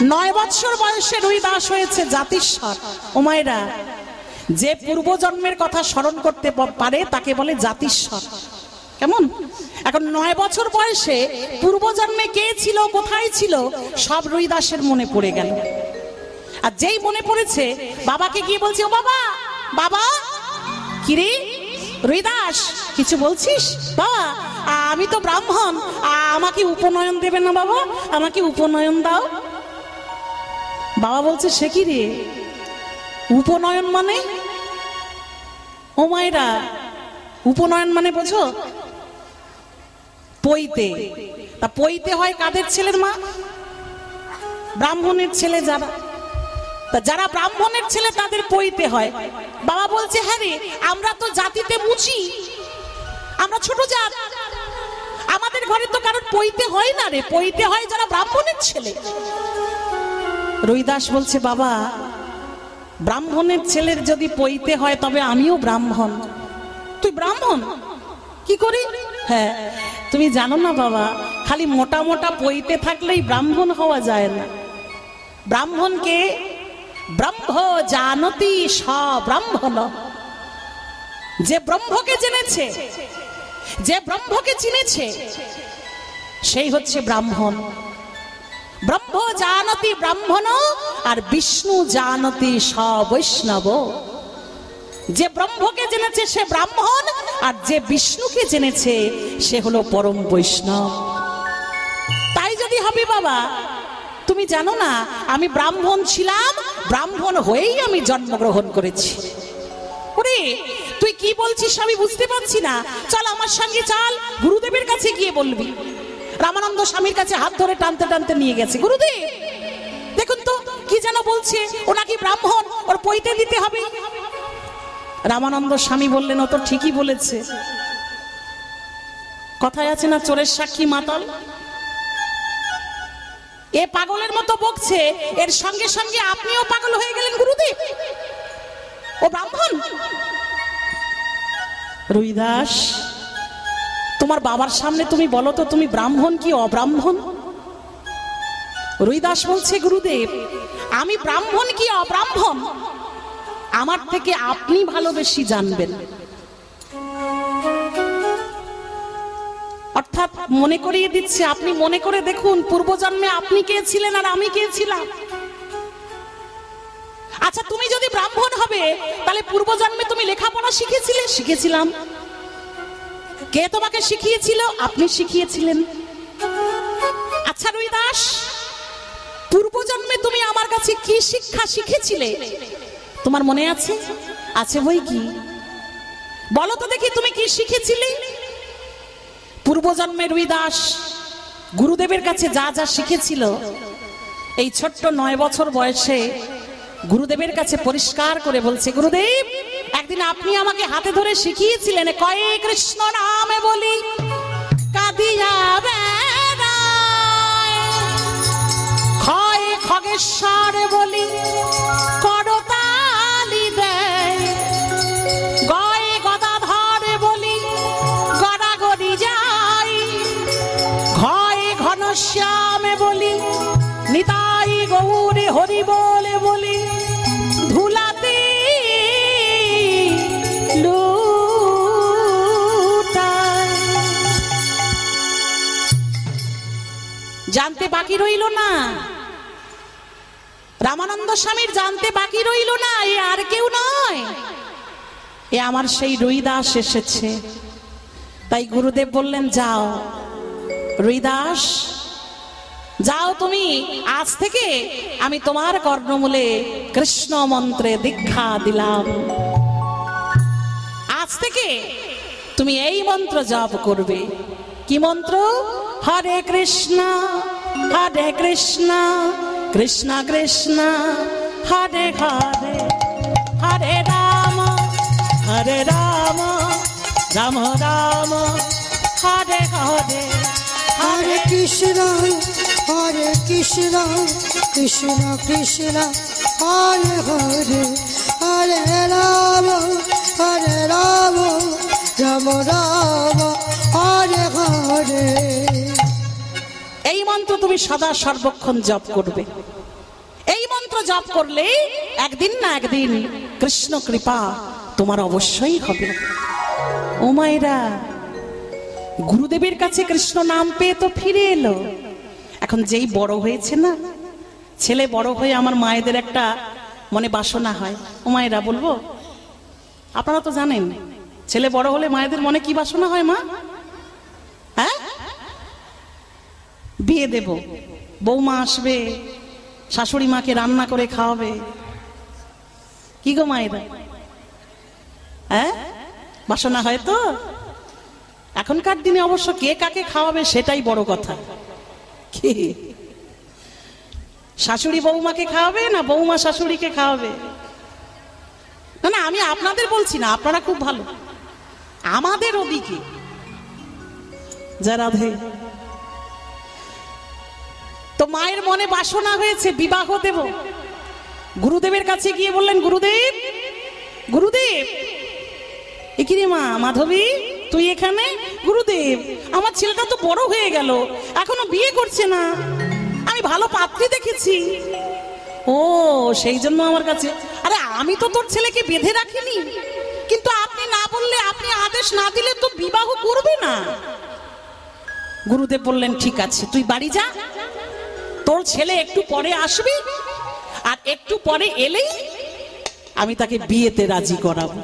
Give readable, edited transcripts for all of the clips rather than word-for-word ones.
9 বছর বয়সে রুইদাস হয়েছে জাতিস্বর। ও মায়েরা, যে পূর্বজন্মের কথা স্মরণ করতে পারে তাকে বলে জাতিস্বর। কেমন? এখন 9 বছর বয়সে পূর্বজন্মে কে ছিল, কোথায় ছিল, সব রুইদাসের মনে পড়ে গেল। আর যেই মনে পড়েছে, বাবাকে গিয়ে বলছে, ও বাবা, বাবা, কিরে রুইদাস, কিছু বলছিস? বাবা, আমি তো ব্রাহ্মণ, আমাকে উপনয়ন দেবে না বাবা? আমাকে উপনয়ন দাও। বাবা বলছে, সে কি রে, উপনয়ন মানে? ও মায়েরা, উপনয়ন মানে বোঝো? পৈতে। তা পৈতে হয় কাদের ছেলের মা? ব্রাহ্মণের ছেলে যারা। তা যারা ব্রাহ্মণের ছেলে তাদের পৈতে হয়। বাবা বলছে, হ্যাঁ রে, আমরা তো জাতিতে মুচি, আমরা ছোট জাত, আমাদের ঘরে তো কারোর পৈতে হয় না রে, পৈতে হয় যারা ব্রাহ্মণের ছেলে। রুইদাস বলছে, বাবা, ব্রাহ্মণের ছেলের যদি পৈতে হয় তবে আমিও ব্রাহ্মণ। তুই ব্রাহ্মণ কি করি? হ্যাঁ, তুমি জানো না বাবা, খালি মোটা মোটা পৈতে থাকলেই ব্রাহ্মণ হওয়া যায় না। ব্রাহ্মণকে ব্রহ্ম জানতি সব্রাহ্মণ। যে ব্রহ্মকে জেনেছে, যে ব্রহ্মকে চিনেছে, সেই হচ্ছে ব্রাহ্মণ। ব্রহ্ম জানতি ব্রাহ্মণ আর বিষ্ণু জানতি সবৈষ্ণব। যে ব্রহ্মকে জেনেছে সে ব্রাহ্মণ, আর যে বিষ্ণুকে জেনেছে সে হলো পরম বৈষ্ণব। তাই যদি হবে বাবা, তুমি জানো না আমি ব্রাহ্মণ ছিলাম, ব্রাহ্মণ হয়েই আমি জন্মগ্রহণ করেছি। ওরে, তুই কি বলছিস আমি বুঝতে পারছি না, চল আমার সঙ্গে চল, গুরুদেবের কাছে গিয়ে বলবি। রামানন্দ স্বামীর কাছে হাত ধরে টানতে টানতে নিয়ে গেছে। গুরুদেব দেখুন তো কি যেন বলছে, ও নাকি ব্রাহ্মণ, ওর পৈতে দিতে হবে। রামানন্দ স্বামী বললেন, ও তো ঠিকই বলেছে। কথায় আছে না, চোরের সাক্ষী মাতাল। এ পাগলের মতো বকছে, এর সঙ্গে সঙ্গে আপনিও পাগল হয়ে গেলেন গুরুদেব, ও ব্রাহ্মণ। রুইদাস, তোমার বাবার সামনে তুমি বলো তো, তুমি ব্রাহ্মণ কি অব্রাহ্মণ? রুইদাস বলছে, গুরুদেব, আমি ব্রাহ্মণ কি অব্রাহ্মণ আমার থেকে আপনি ভালো বেশি জানবেন। অর্থাৎ মনে করিয়ে দিচ্ছে, আপনি মনে করে দেখুন পূর্বজন্মে আপনি কে ছিলেন আর আমি কে ছিলাম। আচ্ছা, তুমি যদি ব্রাহ্মণ হবে তাহলে পূর্বজন্মে তুমি লেখাপড়া শিখেছিলে? শিখেছিলাম। কে তোমাকে শিখিয়েছিল? আপনি শিখিয়েছিলেন। আচ্ছা রুইদাস, পূর্বজন্মে তুমি আমার কাছে কি শিক্ষা শিখেছিলে? তোমার মনে আছে? আছে বই কি? বলো তো দেখি, তুমি কি শিখেছিলে পূর্বজন্মে? রুইদাস গুরুদেবের কাছে যা যা শিখেছিল, এই ছোট্ট 9 বছর বয়সে গুরুদেবের কাছে পরিষ্কার করে বলছে, গুরুদেব, একদিন আপনি আমাকে হাতে ধরে শিখিয়েছিলেন, কয়ে কৃষ্ণ নামে বলি কাঁদিয়া বেড়ায়, ক্ষয় খগেশ্বর বলি করতালি দেয়, গয়ে গদাধর বলি গড়াগড়ি যায়, ঘয়ে ঘনশ্যামে বলি নিতাই গৌরে হরি বলে বলি ধুলাতে লুটায়। জানতে বাকি রইল না, রামানন্দ স্বামীর জানতে বাকি রইল না, এ আর কেউ নয়, এ আমার সেই রুইদাস এসেছে। তাই গুরুদেব বললেন, যাও রুইদাস, যাও তুমি, আজ থেকে আমি তোমার কর্ণমূলে কৃষ্ণ মন্ত্রে দীক্ষা দিলাম। আজ থেকে তুমি এই মন্ত্র জপ করবে। কি মন্ত্র? হরে কৃষ্ণ হরে কৃষ্ণ কৃষ্ণ কৃষ্ণ হরে হরে, হরে রাম রাম রাম হরে হরে, হরে কৃষ্ণ কৃষ্ণ কৃষ্ণ হরে হরে, হরে রাম রাম রাম হরে হরে। এই মন্ত্র তুমি সদা সর্বক্ষণ জপ করবে। জপ করলে একদিন না একদিন কৃষ্ণ কৃপা তোমার অবশ্যই হবে। ও মায়েরা, গুরুদেবের কাছে কৃষ্ণ নাম পেয়ে তো ফিরে এলো। এখন যেই বড় হয়েছে না, ছেলে বড় হয়ে আমার মায়েদের একটা মনে বাসনা হয়। ও মায়েরা বলবো, আপনারা তো জানেন ছেলে বড় হলে মায়েদের মনে কি বাসনা হয় মা? হ্যাঁ, বিয়ে দেব, বৌমা আসবে, শাশুড়ি মাকে রান্না করে খাওয়াবে। কি গো মায়েরা, হ্যাঁ বাসনা হয় তো? এখনকার দিনে অবশ্য কে কাকে খাওয়াবে সেটাই বড় কথা। কি শাশুড়ি বৌমাকে খাওয়াবে না বৌমা শাশুড়িকে খাওয়াবে? না না, আমি আপনাদের বলছি না, আপনারা খুব ভালো। আমাদের ওদিকে যা রাধে, তো মায়ের মনে বাসনা হয়েছে বিবাহ দেব। গুরুদেবের কাছে গিয়ে বললেন, গুরুদেব গুরুদেব, একিরে মা মাধবী তুই এখানে? গুরুদেব, আমার ছেলেটা তো বড় হয়ে গেল, এখনো বিয়ে করছে না, আমি ভালো পাত্রী দেখেছি। ও সেই জন্য আমার কাছে। আরে আমি তো তোর ছেলেকে বেঁধে রাখিনি, কিন্তু আপনি না বললে, আপনি আদেশ না দিলে তো বিবাহ করবে না। গুরুদেব বললেন, ঠিক আছে তুই বাড়ি যা, তোর ছেলে একটু পরে আসবি, আর একটু পরে এলেই আমি তাকে বিয়েতে রাজি করাবো।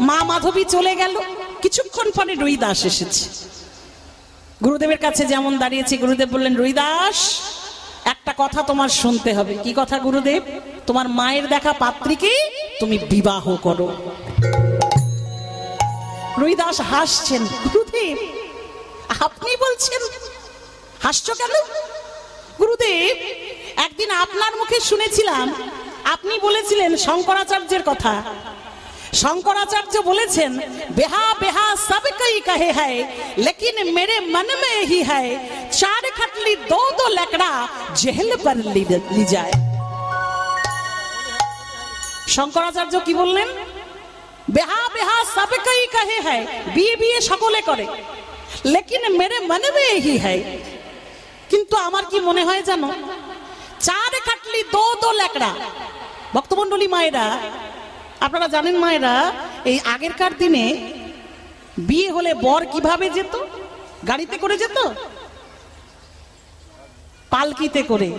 মা মাধবী চলে গেল। কিছুক্ষণ পরে রুইদাস এসেছে। গুরুদেবের কাছে যেমন দাঁড়িয়েছে, গুরুদেব বললেন, রুইদাস একটা কথা তোমার শুনতে হবে। কি কথা গুরুদেব? তোমার মায়ের দেখা পাত্রীকে তুমি বিবাহ করো। রুইদাস হাসছেন। গুরুদেব আপনি বলছেন? হাসছো কেন? গুরুদেব একদিন আপনার মুখে শুনেছিলাম, আপনি বলেছিলেন শঙ্করাচার্যের কথা। শঙ্করাচার্য বলেছেন, বেহা বেহা সব কই কহে হ্যায় লেকিন মেরে মন মে হি হ্যায়, চার খাটলি দো দো লকড়া জেহেল পর লি যায়। শঙ্করাচার্য কি বললেন? বেহা বেহা সব কই কহে হ্যায়, বিয়ে বিয়ে সকলে করে, লেকিন মেরে মন মে হি হ্যায়, কিন্তু আমার কি মনে হয় জানো, চার খাটলি দো দো লকড়া। ভক্তমণ্ডলী মায়েরা, আপনারা জানেন মায়েরা, এই আগেরকার দিনে বিয়ে হলে বর কিভাবে যেত? গাড়িতে করে যেত, পালকিতে করে।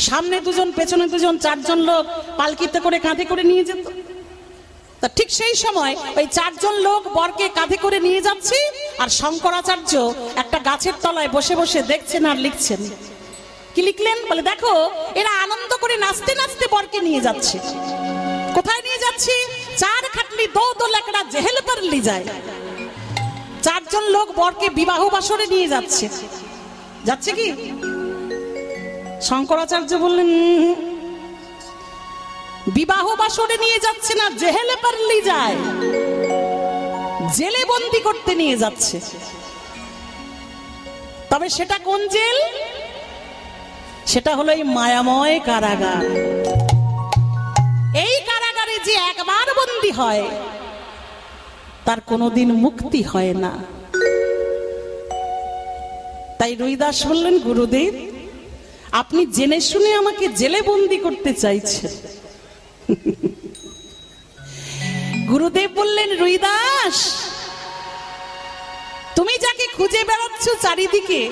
সামনে দুজন পেছনে দুজন, চারজন লোক পালকিতে করে কাঁধে করে নিয়ে যেত। তা ঠিক সেই সময় ওই চারজন লোক বরকে কাঁধে করে নিয়ে যাচ্ছে, আর শঙ্করাচার্য একটা গাছের তলায় বসে বসে দেখছেন আর লিখছেন। কি লিখলেন? বলে, দেখো এরা আনন্দ করে নাচতে নাচতে বরকে নিয়ে যাচ্ছে। কোথায় নিয়ে যাচ্ছে? চার খাটলি দো দো লকড়া জেহেল পর লি যায়। চারজন লোক বরকে বিবাহ বাসরে নিয়ে যাচ্ছে। যাচ্ছে কি? শঙ্করাচার্য বললেন, বিবাহ বাসরে নিয়ে যাচ্ছে না, জেহেল পর লি যায়, জেলে বন্দি করতে নিয়ে যাচ্ছে। তবে সেটা কোন জেল? সেটা হলো এই মায়াময় কারাগার। এই কারাগারে যে একবার বন্দী হয় তার কোনোদিন মুক্তি হয় না। তাই রুইদাস বললেন, গুরুদেব আপনি জেনে শুনে আমাকে জেলে বন্দী করতে চাইছেন। গুরুদেব বললেন, রুইদাস তুমি যাকে খুঁজে বেড়াচ্ছ চারিদিকে,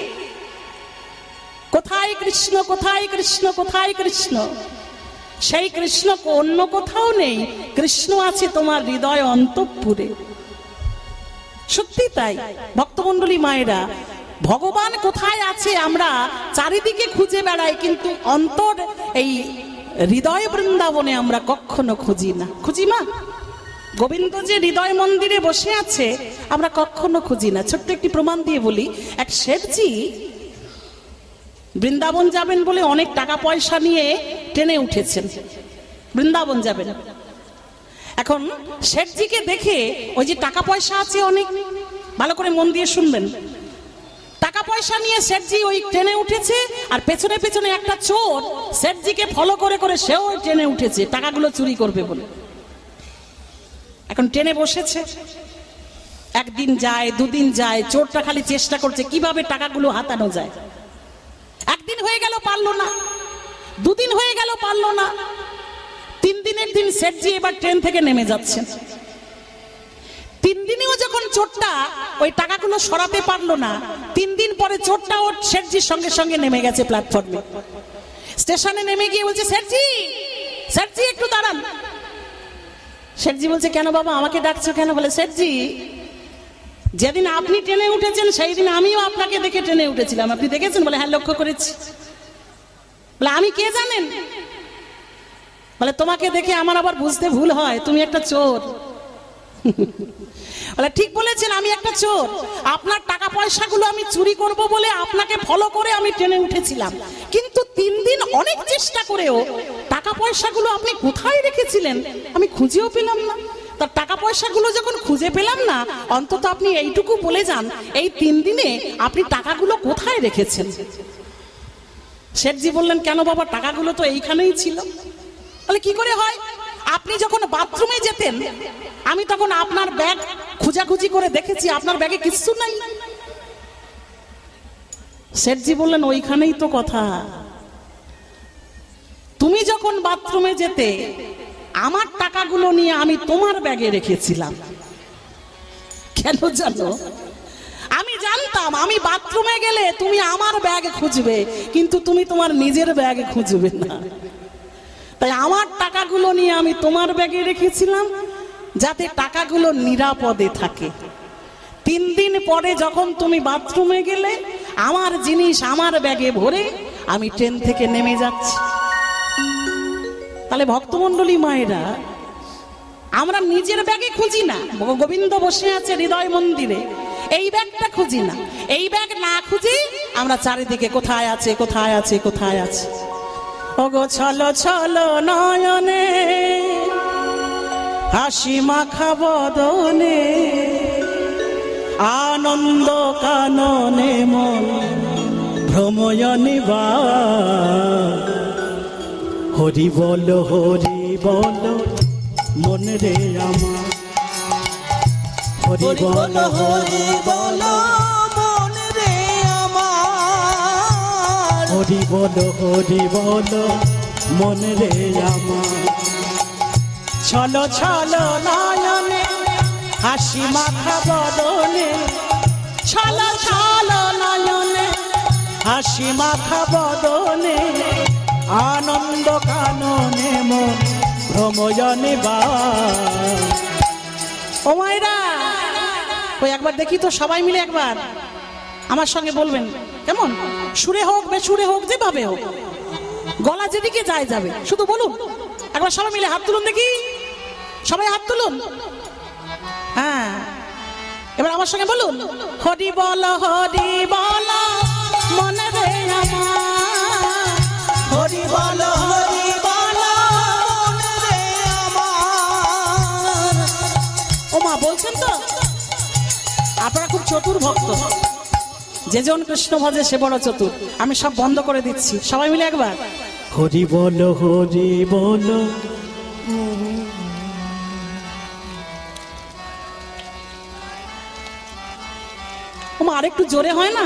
কোথায় কৃষ্ণ কোথায় কৃষ্ণ কোথায় কৃষ্ণ, সেই কৃষ্ণ অন্য কোথাও নেই, কৃষ্ণ আছে তোমার হৃদয় অন্তঃপুরে। সত্যি তাই ভক্তমণ্ডলী মায়েরা, ভগবান কোথায় আছে আমরা চারিদিকে খুঁজে বেড়াই, কিন্তু অন্তর এই হৃদয় বৃন্দাবনে আমরা কখনো খুঁজি না। খুঁজি মা? গোবিন্দ যে হৃদয় মন্দিরে বসে আছে আমরা কখনো খুঁজি না। ছোট্ট একটি প্রমাণ দিয়ে বলি, এক শেঠজি বৃন্দাবন যাবেন বলে অনেক টাকা পয়সা নিয়ে ট্রেনে উঠেছেন, বৃন্দাবন যাবেন। এখন শেঠজিকে দেখে, ওই যে টাকা পয়সা আছে অনেক, ভালো করে মন দিয়ে শুনবেন, টাকা পয়সা নিয়ে শেঠজি ওই ট্রেনে উঠেছে, আর পেছনে পেছনে একটা চোর শেঠজিকে ফলো করে করে সেও ওই ট্রেনে উঠেছে টাকাগুলো চুরি করবে বলে। এখন ট্রেনে বসেছে, একদিন যায় দুদিন যায়, চোরটা খালি চেষ্টা করছে কিভাবে টাকাগুলো হাতানো যায়। একদিন হয়ে গেল, পারলো না, দুদিন হয়ে গেল পারলো না। 3 দিনের দিন শেঠজি এবার ট্রেন থেকে নেমে যাচ্ছেন। 3 দিনেও যখন চোরটা ওই টাকাগুলো সরাতে পারলো না, 3 দিন পরে চোরটা ওর শেঠজির সঙ্গে সঙ্গে নেমে গেছে প্ল্যাটফর্মে। স্টেশনে নেমে গিয়ে বলছে, শেঠজি শেঠজি একটু দাঁড়ান। শেঠজি বলছে, কেন বাবা আমাকে ডাকছো কেন? বলে, শেঠজি যেদিন আপনি ট্রেনে উঠেছেন সেই দিন আমিও আপনাকে দেখে ট্রেনে উঠেছিলাম, আপনি দেখেছেন? বলে, হ্যাঁ লক্ষ্য করেছি। বলে, আমি কে জানেন? বলে, তোমাকে দেখে আমার আবার বুঝতে ভুল হয়, তুমি একটা চোর। বলে, ঠিক বলেছেন, আমি একটা চোর। আপনার টাকা পয়সাগুলো আমি চুরি করব বলে আপনাকে ফলো করে আমি ট্রেনে উঠেছিলাম, কিন্তু 3 দিন অনেক চেষ্টা করেও টাকা পয়সাগুলো আপনি কোথায় রেখেছিলেন আমি খুঁজেও পেলাম না। তার টাকা পয়সাগুলো যখন খুঁজে পেলাম না, অন্তত আপনি এইটুকু বলে যান এই 3 দিনে আপনি টাকাগুলো কোথায় রেখেছেন। শেঠজি বললেন, কেন বাবা, টাকাগুলো তো এইখানেই ছিল। বলে, কি করে হয়? আপনি যখন বাথরুমে যেতেন আমি তখন আপনার ব্যাগ খুঁজাখুঁজি করে দেখেছি, আপনার ব্যাগে কিছু নাই। শেঠজি বললেন, ওইখানেই তো কথা। তুমি যখন বাথরুমে যেতে আমার টাকাগুলো নিয়ে আমি তোমার ব্যাগে রেখেছিলাম। কেন জানো? আমি জানতাম আমি বাথরুমে গেলে তুমি আমার ব্যাগ খুঁজবে, কিন্তু তুমি তোমার নিজের ব্যাগ খুঁজবে না। তাই আমার টাকাগুলো নিয়ে আমি তোমার ব্যাগে রেখেছিলাম যাতে টাকাগুলো নিরাপদে থাকে। 3 দিন পরে যখন তুমি বাথরুমে গেলে আমার জিনিস আমার ব্যাগে ভরে আমি ট্রেন থেকে নেমে যাচ্ছি। তাহলে ভক্তমণ্ডলী মায়েরা, আমরা নিজের ব্যাগে খুঁজি না। গোবিন্দ বসে আছে হৃদয় মন্দিরে, এই ব্যাগটা খুঁজি না। এই ব্যাগ না খুঁজি আমরা চারিদিকে কোথায় আছে কোথায় আছে কোথায় আছে। ওগো ছলো ছলো নয়নে হাসি মাখা বদনে আনন্দ কাননে মন ভ্রময়নি বা। হরি বল মন রে আমার, হরি বল মন রে আমার, হরি বল মন রে আমার। ছলো ছলো নয়নে হাসি মাখা বদনে, ছলো ছলো নয়নে হাসি মাখা বদনে আনন্দ কাননে মন ভ্রময়নে বা। ও মায়েরা, ওই একবার দেখি তো সবাই মিলে একবার আমার সঙ্গে বলবেন, কেমন? সুরে হোক বেসুরে হোক যেভাবে হোক, গলা যেদিকে যায় যাবে, শুধু বলুন একবার সবাই মিলে। হাত তুলুন দেখি, সবাই হাত তুলুন। হ্যাঁ, এবার আমার সঙ্গে বলুন, হরি বল মনে রে আমার, হরি বল মনে রে আমার। ও মা, বলছেন তো? আপনারা খুব চতুর ভক্ত, যে জন কৃষ্ণ ভজে সে বড় চতুর। আমি সব বন্ধ করে দিচ্ছি, সবাই মিলে একবার হরি বল ওমা, আরেকটু জোরে হয় না?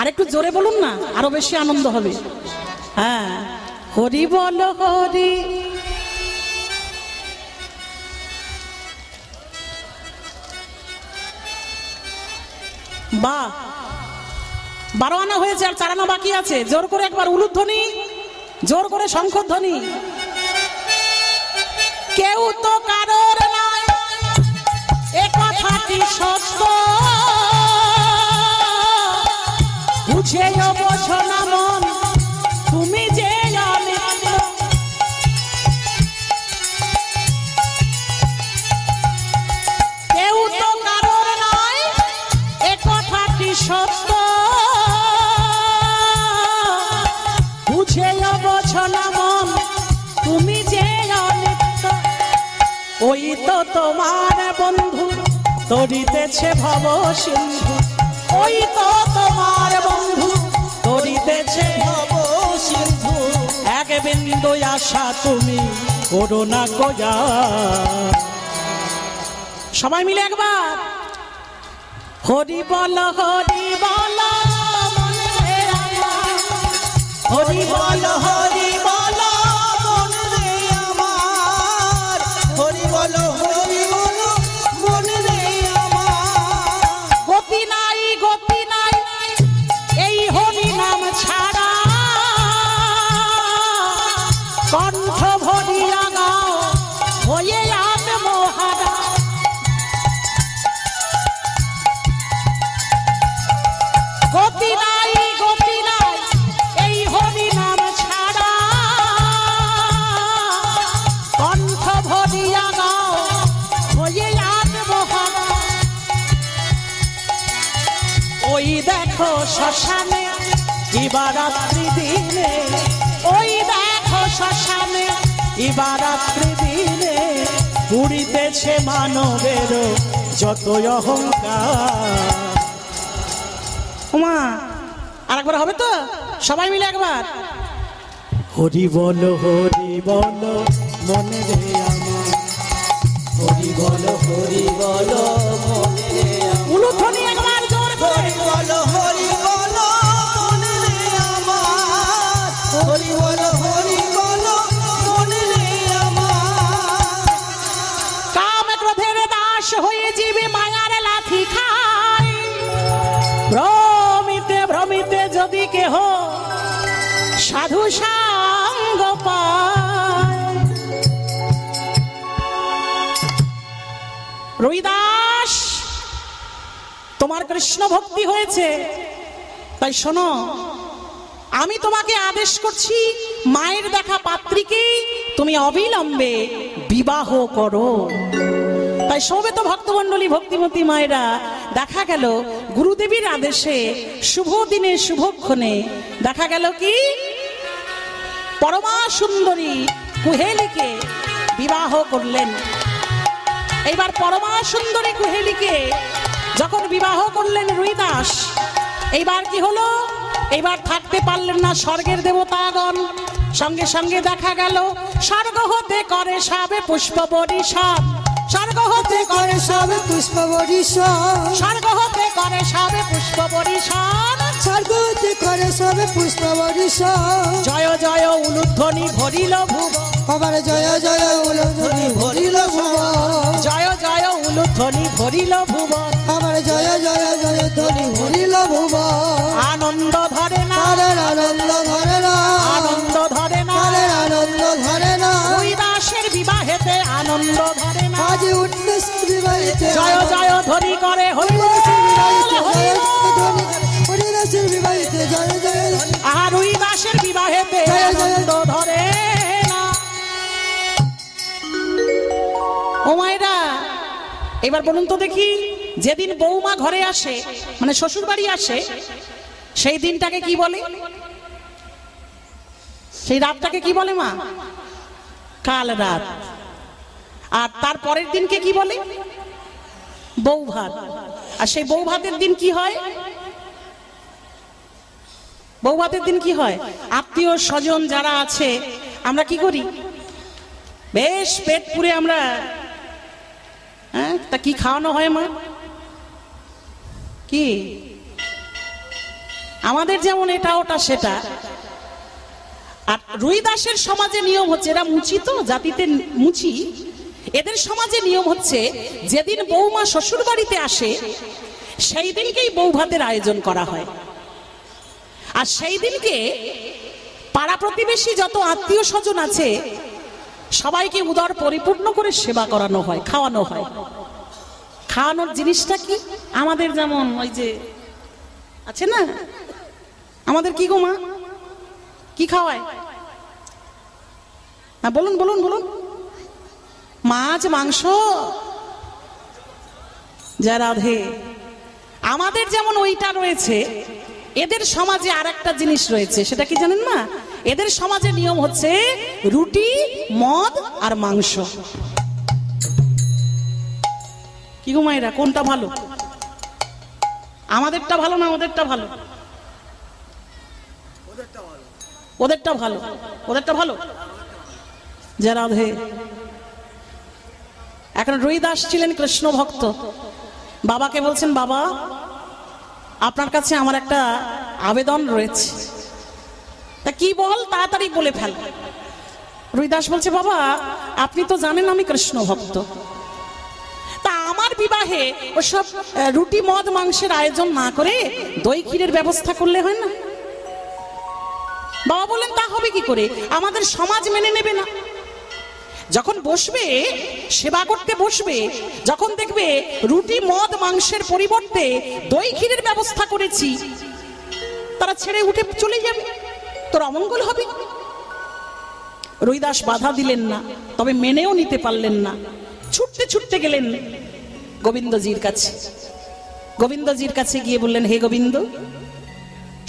আরেকটু জোরে বলুন না, আরো বেশি আনন্দ হবে। হ্যাঁ, হরি বল হরি। বাহ, 12 আনা হয়েছে আর 4 আনা বাকি আছে। জোর করে একবার উলুধ্বনি, জোর করে শঙ্খধ্বনি। কেউ তো কারোর নয় এ কথাটি সত্য, বুঝেও বোঝো না মন তুমি যে অনিত্য। কেউ তো কারোর নয় এ কথাটি সত্য, বুঝেও বোঝো না মন তুমি যে অনিত্য। ওই তো তোমার বন্ধু তরিতেছে ভব সিন্ধু, ওই তো তোমার বন্ধু তরিতেছে ভব সিন্ধু। এক বিন্দু আশা তুমি করো না গোয়া। সবাই মিলে একবার হরি বল মনে রে আমার, হরি বল। এবার রাত্রি দিনে ওই দেখো শ্মশানে এবার রাত্রি দিনে পুরিতেছে মানবের যত অহংকার। ওমা আরেকবার হবে তো, সবাই মিলে একবার। হরি বল মনে রে আমার, হরি বল মনে রে উলুধ্বনি একবার জোর করে বলো, হরি বল মনে রে আমার, হরি বল মনে রে আমার। কাম ক্রোধের দাস হয়ে জীবে মায়ার লাথি খায়, ভ্রমিতে যদি কেহ সাধু সঙ্গ পায়। রবিদাস তোমার কৃষ্ণ ভক্তি হয়েছে, তাই শোনো আমি তোমাকে আদেশ করছি মায়ের দেখা পাত্রীকে তুমি অবিলম্বে বিবাহ করো। তাই সমবেত ভক্তমণ্ডলী ভক্তিমতী মায়েরা দেখা গেল গুরুদেবীর আদেশে শুভ দিনে শুভক্ষণে দেখা গেল কি পরমা সুন্দরী কুহেলিকে বিবাহ করলেন। এইবার পরমা সুন্দরী কুহেলিকে যখন বিবাহ করলেন রুইদাস, এইবার কি হলো, এইবার থাকতে পারলেন না স্বর্গের দেবতাগণ। সঙ্গে সঙ্গে দেখা গেল স্বর্গ হতে করে সবে পুষ্প বরিশান, স্বর্গ হতে করে সবে পুষ্প বরিশান, স্বর্গ হতে করে সবে পুষ্প বরিশান, স্বর্গ হতে করে সবে পুষ্প বরিশান। জয় জয় উলুধ্বনি ভরিল ভুব, আবার জয় জয় উলুধ্বনি ভরিল ভুব, জয় জয় উলুধ্বনি ভরিল ভুব, আবার জয় জয় ধ্বনি ভরিল ভুব। আনন্দ ধরে না, আনন্দ ধরে না, আনন্দ ধরে না, আনন্দ ধরে না। রুইদাসের বিবাহেতে আনন্দ ধরে না, আজ উঠতেছে বিবাহেতে জয় জয় ধ্বনি করে হরিদাসের বিবাহেতে জয় জয়, আর রুইদাসের বিবাহেতে আনন্দ ধরে না। ও মায়েরা এবার বলুন তো দেখি, যেদিন বৌমা ঘরে আসে মানে শ্বশুর বাড়ি আসে, সেই দিনটাকে কি বলে, সেই রাতটাকে কি বলে মা? কাল রাত। আর তার পরের দিনকে কি বলে? বউ ভাত। আর সেই বউ ভাতের দিন কি হয়? বউ ভাতের দিন কি হয়? আত্মীয় স্বজন যারা আছে আমরা কি করি, বেশ পেট পুরে আমরা, হ্যাঁ তা কি খাওয়ানো হয় মা? কি আমাদের যেমন এটা ওটা সেটা। আর রুইদাসের সমাজে নিয়ম হচ্ছে, এরা মুচি তো জাতিতে মুচি, এদের সমাজে নিয়ম হচ্ছে যেদিন বৌমা শ্বশুর বাড়িতে আসে সেই দিনকেই বউ ভাতের আয়োজন করা হয়। আর সেই দিনকে পাড়া প্রতিবেশী যত আত্মীয় স্বজন আছে সবাইকে উদর পরিপূর্ণ করে সেবা করানো হয়, খাওয়ানো হয়। খাওয়ানোর জিনিসটা কি? আমাদের যেমন ওই যে আছে না, আমাদের কি গো মা, কি খাওয়ায়? বলুন বলুন বলুন। মাছ মাংস, যা রাধে। আমাদের যেমন ওইটা রয়েছে, এদের সমাজে আর একটা জিনিস রয়েছে, সেটা কি জানেন না? এদের সমাজে নিয়ম হচ্ছে রুটি, মদ আর মাংস। কি গো মায়েরা, কোনটা ভালো? আমাদেরটা ভালো না ওদেরটা ভালো? ওদেরটা ভালো। ওদেরটা ভালো, যা রাধে। এখন রুইদাস ছিলেন কৃষ্ণ ভক্ত, বাবাকে বলছেন, বাবা আপনার কাছে আমার একটা আবেদন রয়েছে। তা কি বল, তাড়াতাড়ি বলে ফেল। রুইদাস বলছে, বাবা আপনি তো জানেন আমি কৃষ্ণ ভক্ত, তা আমার বিবাহে ওসব রুটি মদ মাংসের আয়োজন না করে দই ক্ষীরের ব্যবস্থা করলে হয় না? বাবা বলেন, তা হবে কি করে, আমাদের সমাজ মেনে নেবে না। যখন বসবে সেবা করতে বসবে, যখন দেখবে রুটি মদ মাংসের পরিবর্তে দই ক্ষীরের ব্যবস্থা করেছি, তারা ছেড়ে উঠে চলে যাবে, তোর অমঙ্গল হবে। রুইদাস বাধা দিলেন না, তবে মেনেও নিতে পারলেন না। ছুটতে ছুটতে গেলেন গোবিন্দজির কাছে। গোবিন্দজির কাছে গিয়ে বললেন, হে গোবিন্দ,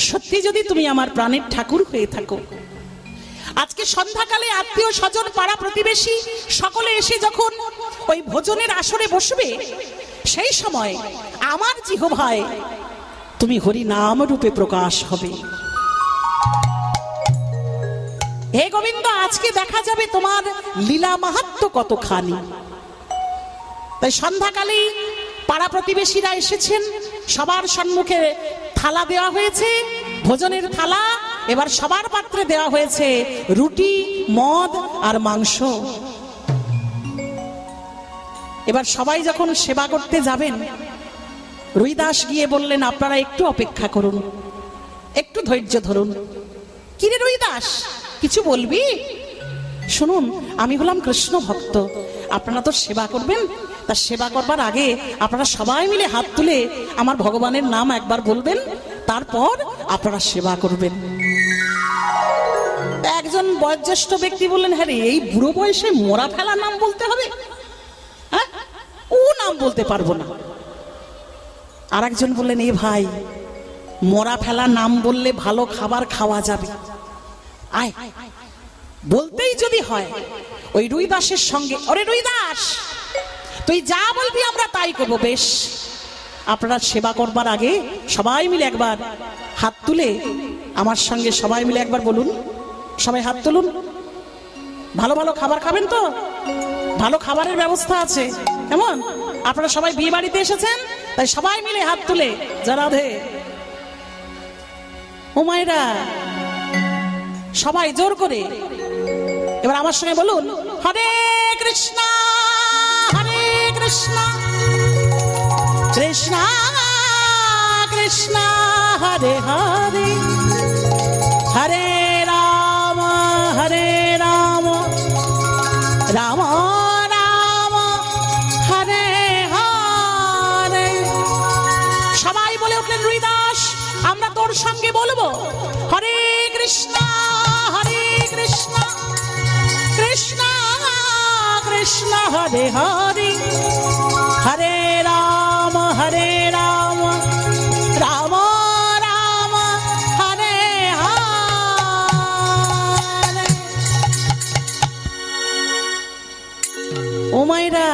সত্যি যদি তুমি আমার প্রাণের ঠাকুর হয়ে থাকো, আজকে সন্ধ্যাকালে আত্মীয় স্বজন পাড়া প্রতিবেশী সকলে এসে যখন ওই ভোজনের আসরে বসবে, সেই সময় আমার জিহ্বায় তুমি হরি নাম রূপে প্রকাশ হবে। হে গোবিন্দ, আজকে দেখা যাবে তোমার লীলা মাহাত্ম্য কতখানি। তাই সন্ধ্যাকালে পাড়া প্রতিবেশীরা এসেছেন, সবার সম্মুখে থালা দেওয়া হয়েছে, ভোজনের থালা। এবার সবার পাত্রে দেওয়া হয়েছে রুটি, মদ আর মাংস। এবার সবাই যখন সেবা করতে যাবেন, রুইদাস গিয়ে বললেন, আপনারা একটু অপেক্ষা করুন, একটু ধৈর্য ধরুন। কিরে রুইদাস, কিছু বলবি? শুনুন, আমি হলাম কৃষ্ণ ভক্ত, আপনারা তো সেবা করবেন, তা সেবা করবার আগে আপনারা সবাই মিলে হাত তুলে আমার ভগবানের নাম একবার বলবেন, তারপর আপনারা সেবা করবেন। একজন বয়োজ্যেষ্ঠ ব্যক্তি বললেন, হ্যাঁ রে, এই বুড়ো বয়সে মোরা ফেলা নাম বলতে হবে? হ্যাঁ, ও নাম বলতে পারবো না। আর একজন বললেন, এ ভাই, মোরা ফেলা নাম বললে ভালো খাবার খাওয়া যাবে, আয়। বলতেই যদি হয় ওই রুইদাসের সঙ্গে, ওরে রুইদাস, তুই যা বলবি আমরা তাই করবো। বেশ, আপনারা সেবা করবার আগে সবাই মিলে একবার হাত তুলে আমার সঙ্গে সবাই মিলে একবার বলুন, সবাই হাত তুলুন। ভালো ভালো খাবার খাবেন তো? ভালো খাবারের ব্যবস্থা আছে, কেমন? আপনারা সবাই বিয়ে বাড়িতে এসেছেন, তাই সবাই মিলে হাত তুলে রাধে ও মায়েরা, সবাই জোর করে এবার আমার সঙ্গে বলুন, হরে কৃষ্ণ হরে কৃষ্ণ কৃষ্ণ কৃষ্ণ হরে হরে, হরে রাম রাম রাম হরে হরে। সবাই বলে উঠলেন, রুইদাস, আমরা তোর সঙ্গে বলবো, হরে কৃষ্ণ কৃষ্ণ কৃষ্ণ হরে হরে, হরে রাম রাম রাম হরে হরে। ও মায়েরা,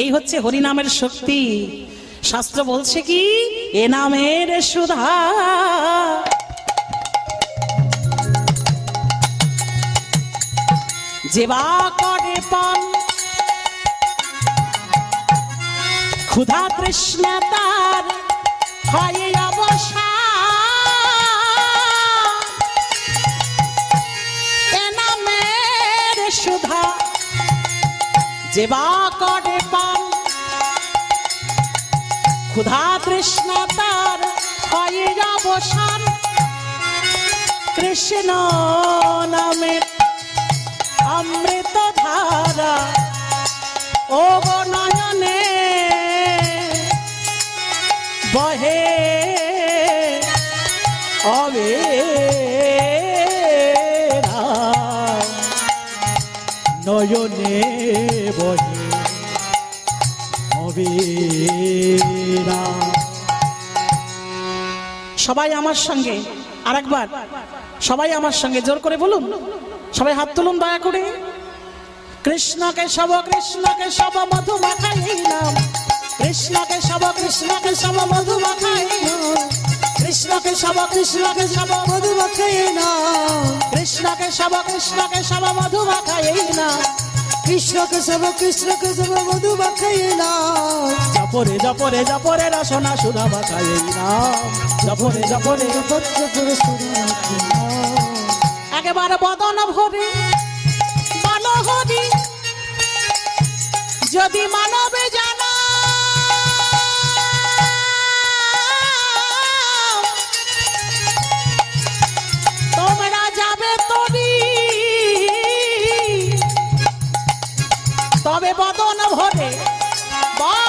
এই হচ্ছে হরিনামের শক্তি। শাস্ত্র বলছে কি, এ নামের সুধা যেবা করে পান, ক্ষুধা তৃষ্ণা তার হয় অবসান। এ নামের সুধা যেবা করে পান, ক্ষুধা তৃষ্ণা তার হয় অবসান। কৃষ্ণ নামের অমৃত ধারা ও নয়নে বহে অবেরা, নয়নে বহে অবেরা। সবাই আমার সঙ্গে আরেকবার, সবাই আমার সঙ্গে জোর করে বলুন, সবাই হাত তুলুন দয়া করে। কৃষ্ণ কেশব মধু মাখাই নাম, কৃষ্ণ কেশব মধু মাখাই নাম, কৃষ্ণ কেশব মধু মাখাই নাম, কৃষ্ণ কেশব মধু মাখাই নাম, কৃষ্ণ কেশব মধু মাখাই নাম। জপরে জপরে জপরে রসনা সুধা মাখাই নাম, জপরে জপরে জপরে সুধা মাখাই নাম। একেবারে বদন ভরে বল হরি, যদি মানবে জানা তোমরা যাবে তরি, তবে বদন ভরে বল